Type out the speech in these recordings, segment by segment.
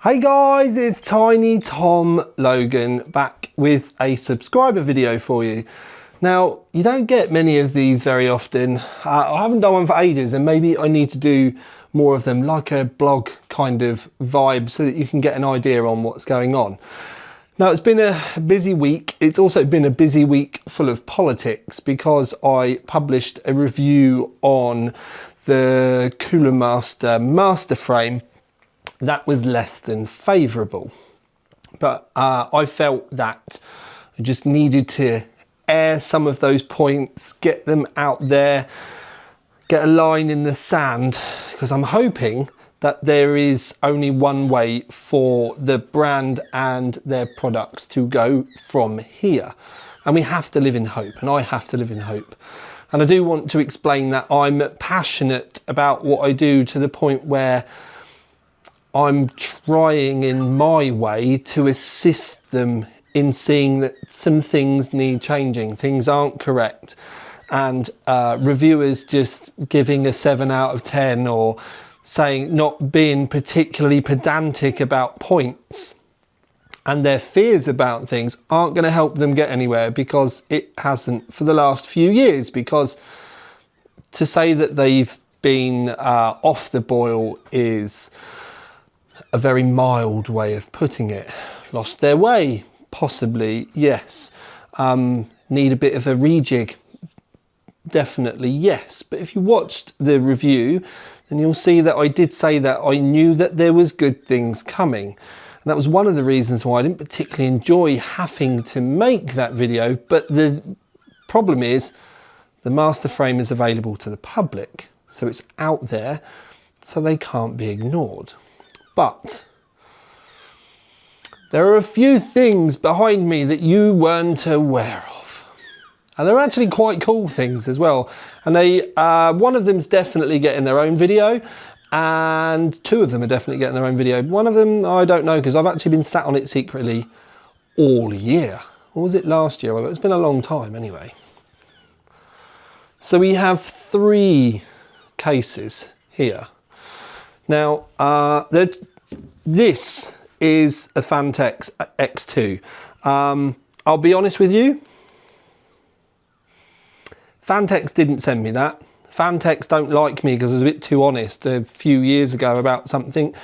Hey guys, it's Tiny Tom Logan back with a subscriber video for you. Now, you don't get many of these very often. I haven't done one for ages, and maybe I need to do more of them, like a blog kind of vibe, so that you can get an idea on what's going on. Now, it's been a busy week. It's also been a busy week full of politics because I published a review on the Cooler Master frame that was less than favourable. But I felt that I just needed to air some of those points, get them out there, get a line in the sand, because I'm hoping that there is only one way for the brand and their products to go from here. And we have to live in hope, and I have to live in hope. And I do want to explain that I'm passionate about what I do to the point where I'm trying in my way to assist them in seeing that some things need changing, things aren't correct. And reviewers just giving a 7 out of 10 or saying not being particularly pedantic about points and their fears about things aren't going to help them get anywhere, because it hasn't for the last few years. Because to say that they've been off the boil is a very mild way of putting it. Lost their way, possibly, yes. Need a bit of a rejig, definitely, yes. But if you watched the review, then you'll see that I did say that I knew that there was good things coming. And that was one of the reasons why I didn't particularly enjoy having to make that video. But the problem is the master frame is available to the public, so it's out there, so they can't be ignored. But there are a few things behind me that you weren't aware of. And they're actually quite cool things as well. And one of them's definitely getting their own video, and two of them are definitely getting their own video. One of them, I don't know, because I've actually been sat on it secretly all year. Or was it last year? Well, it's been a long time anyway. So we have 3 cases here. Now, this is a Phanteks X2. I'll be honest with you, Phanteks didn't send me that. Phanteks don't like me because I was a bit too honest a few years ago about something,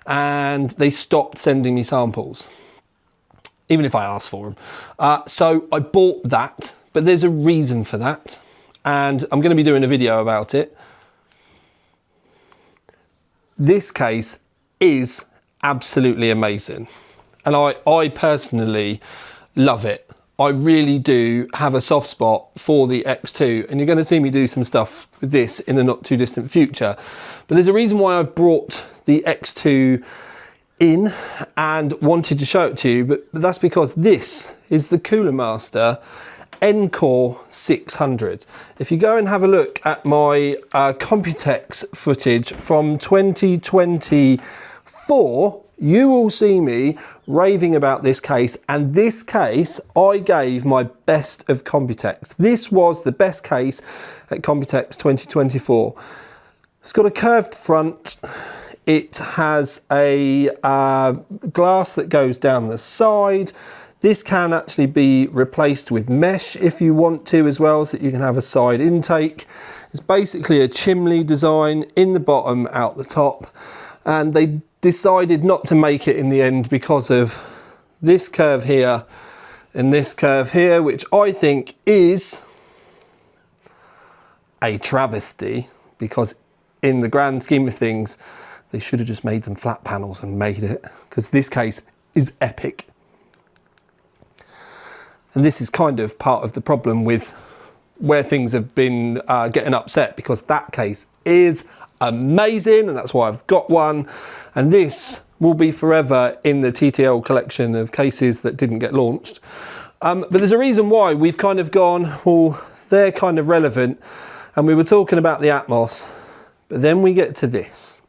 and they stopped sending me samples, even if I asked for them. So I bought that, but there's a reason for that, and I'm going to be doing a video about it. This case is absolutely amazing, and I personally love it. I really do have a soft spot for the X2, and you're going to see me do some stuff with this in the not too distant future. But there's a reason why I've brought the X2 in and wanted to show it to you, but that's because this is the Cooler Master Encore 600. If you go and have a look at my Computex footage from 2024, you will see me raving about this case. And this case, I gave my best of Computex. This was the best case at Computex 2024. It's got a curved front. It has a glass that goes down the side. This can actually be replaced with mesh if you want to as well, so that you can have a side intake. It's basically a chimney design in the bottom, out the top. And they decided not to make it in the end because of this curve here and this curve here, which I think is a travesty, because in the grand scheme of things, they should have just made them flat panels and made it, because this case is epic. And this is kind of part of the problem with where things have been getting upset, because that case is amazing, and that's why I've got one. And this will be forever in the TTL collection of cases that didn't get launched. But there's a reason why we've kind of gone, well, they're kind of relevant. And we were talking about the Atmos, but then we get to this.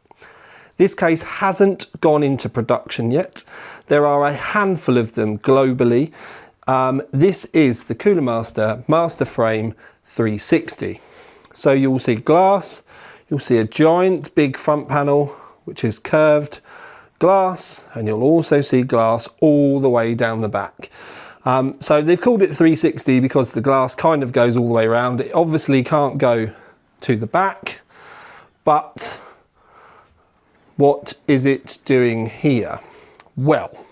This case hasn't gone into production yet. There are a handful of them globally. This is the Cooler Master Frame 360. So you'll see glass, you'll see a giant big front panel, which is curved. glass, and you'll also see glass all the way down the back. So they've called it 360 because the glass kind of goes all the way around. It obviously can't go to the back, but what is it doing here? Well,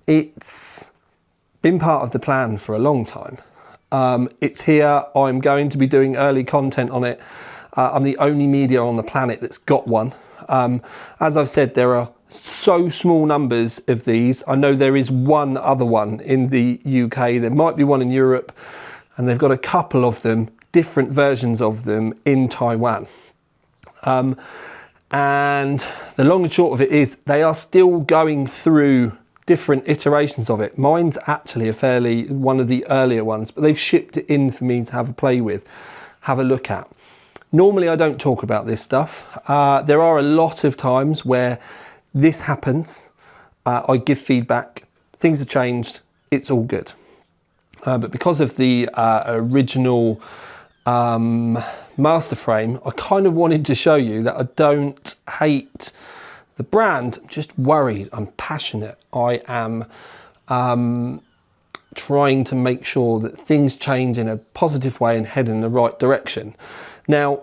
it's been part of the plan for a long time. It's here. I'm going to be doing early content on it. I'm the only media on the planet that's got one. As I've said, there are so small numbers of these. I know there is one other one in the UK. There might be one in Europe, and they've got a couple of them, different versions of them in Taiwan. And the long and short of it is they are still going through different iterations of it. Mine's actually one of the earlier ones, but they've shipped it in for me to have a play with, have a look at. Normally I don't talk about this stuff. There are a lot of times where this happens. I give feedback, things have changed, it's all good. But because of the original master frame, I kind of wanted to show you that I don't hate the brand. I'm just worried, I'm passionate. I am trying to make sure that things change in a positive way and head in the right direction. Now,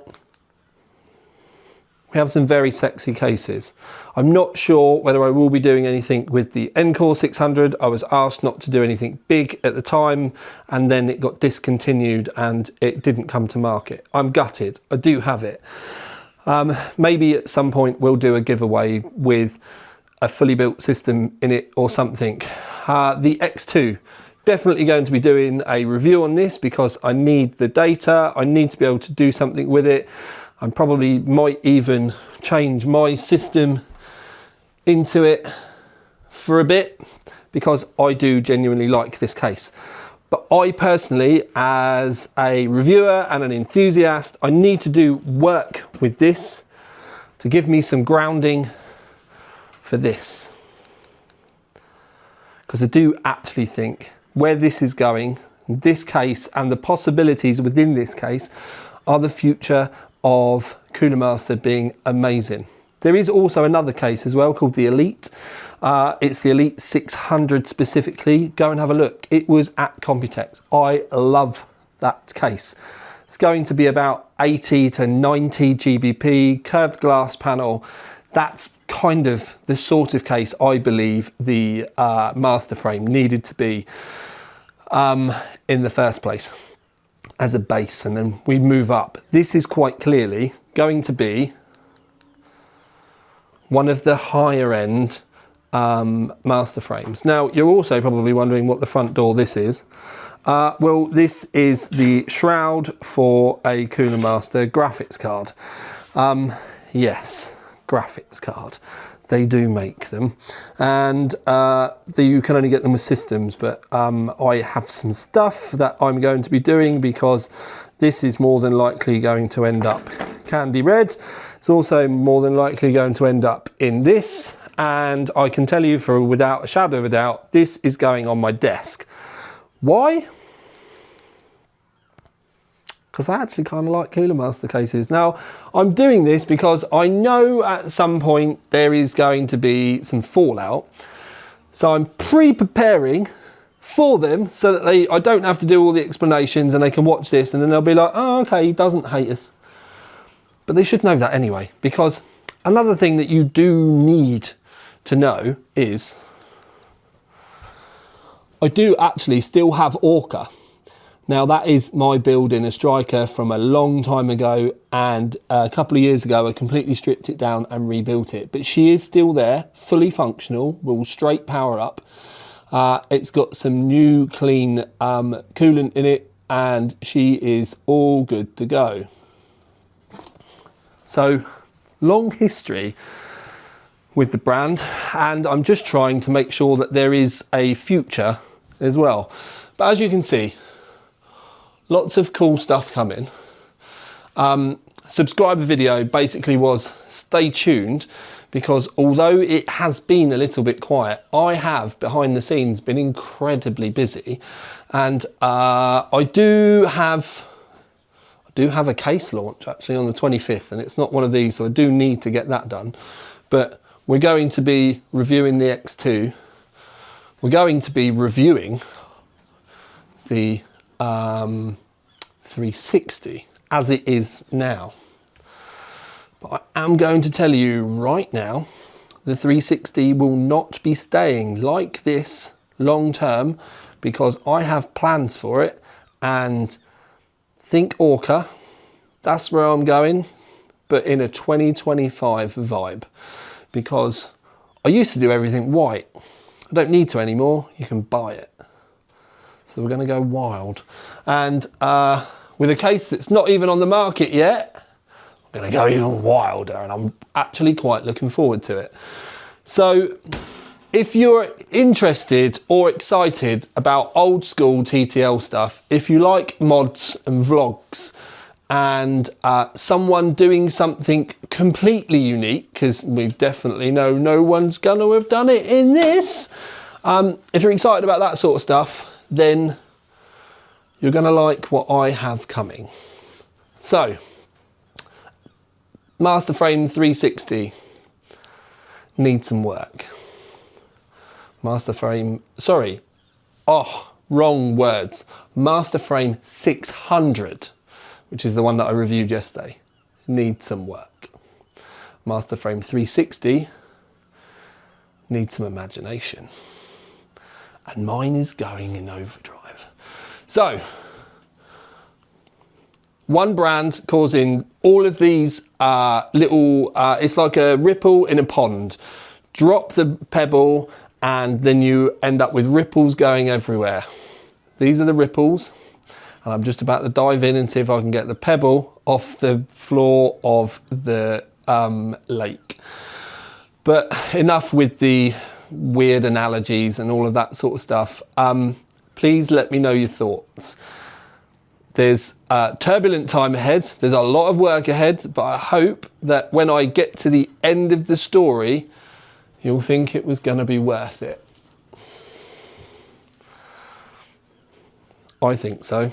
we have some very sexy cases. I'm not sure whether I will be doing anything with the Encore 600. I was asked not to do anything big at the time, and then it got discontinued and it didn't come to market. I'm gutted. I do have it. Maybe at some point we'll do a giveaway with a fully built system in it or something. The X2, definitely going to be doing a review on this because I need the data. I need to be able to do something with it. I probably might even change my system into it for a bit because I do genuinely like this case. But I personally, as a reviewer and an enthusiast, I need to do work with this to give me some grounding for this. Because I do actually think where this is going, this case and the possibilities within this case are the future of Cooler Master being amazing. There is also another case as well called the Elite. It's the Elite 600 specifically. Go and have a look. It was at Computex. I love that case. It's going to be about 80 to 90 GBP, curved glass panel. That's kind of the sort of case I believe the master frame needed to be in the first place as a base, and then we move up. This is quite clearly going to be one of the higher end master frames. Now, you're also probably wondering what the front door this is. Well, this is the shroud for a Cooler Master graphics card. Yes, graphics card. They do make them, and you can only get them with systems, but I have some stuff that I'm going to be doing because this is more than likely going to end up candy red. It's also more than likely going to end up in this, and I can tell you without a shadow of a doubt, this is going on my desk. Why? Because I actually kind of like Cooler Master cases. Now, I'm doing this because I know at some point there is going to be some fallout. So I'm pre-preparing for them so that I don't have to do all the explanations and they can watch this and then they'll be like, oh, okay, he doesn't hate us. But they should know that anyway, because another thing that you do need to know is I do actually still have Orca. Now, that is my build in a striker from a long time ago, and a couple of years ago I completely stripped it down and rebuilt it. But she is still there, fully functional, will straight power up. It's got some new clean coolant in it, and she is all good to go. So, long history with the brand, and I'm just trying to make sure that there is a future as well. But as you can see, lots of cool stuff coming. Subscriber video basically was stay tuned, because although it has been a little bit quiet, I have behind the scenes been incredibly busy, and I do do have a case launch actually on the 25th, and it's not one of these, so I do need to get that done. But we're going to be reviewing the X2. We're going to be reviewing the 360 as it is now. But I am going to tell you right now, the 360 will not be staying like this long term, because I have plans for it, and think Orca, that's where I'm going, but in a 2025 vibe, because I used to do everything white. I don't need to anymore, you can buy it. So we're going to go wild. And with a case that's not even on the market yet, I'm going to go even wilder, and I'm actually quite looking forward to it. So if you're interested or excited about old school TTL stuff, if you like mods and vlogs, and someone doing something completely unique, because we definitely know no one's going to have done it in this, if you're excited about that sort of stuff, then you're going to like what I have coming. So, Masterframe 360 needs some work. Masterframe, sorry, oh, wrong words. Masterframe 600, which is the one that I reviewed yesterday, needs some work. Masterframe 360 needs some imagination. And mine is going in overdrive. So, one brand causing all of these little, it's like a ripple in a pond. Drop the pebble and then you end up with ripples going everywhere. These are the ripples, and I'm just about to dive in and see if I can get the pebble off the floor of the lake. But enough with the weird analogies and all of that sort of stuff. Please let me know your thoughts. There's a turbulent time ahead. There's a lot of work ahead, but I hope that when I get to the end of the story, you'll think it was going to be worth it. I think so.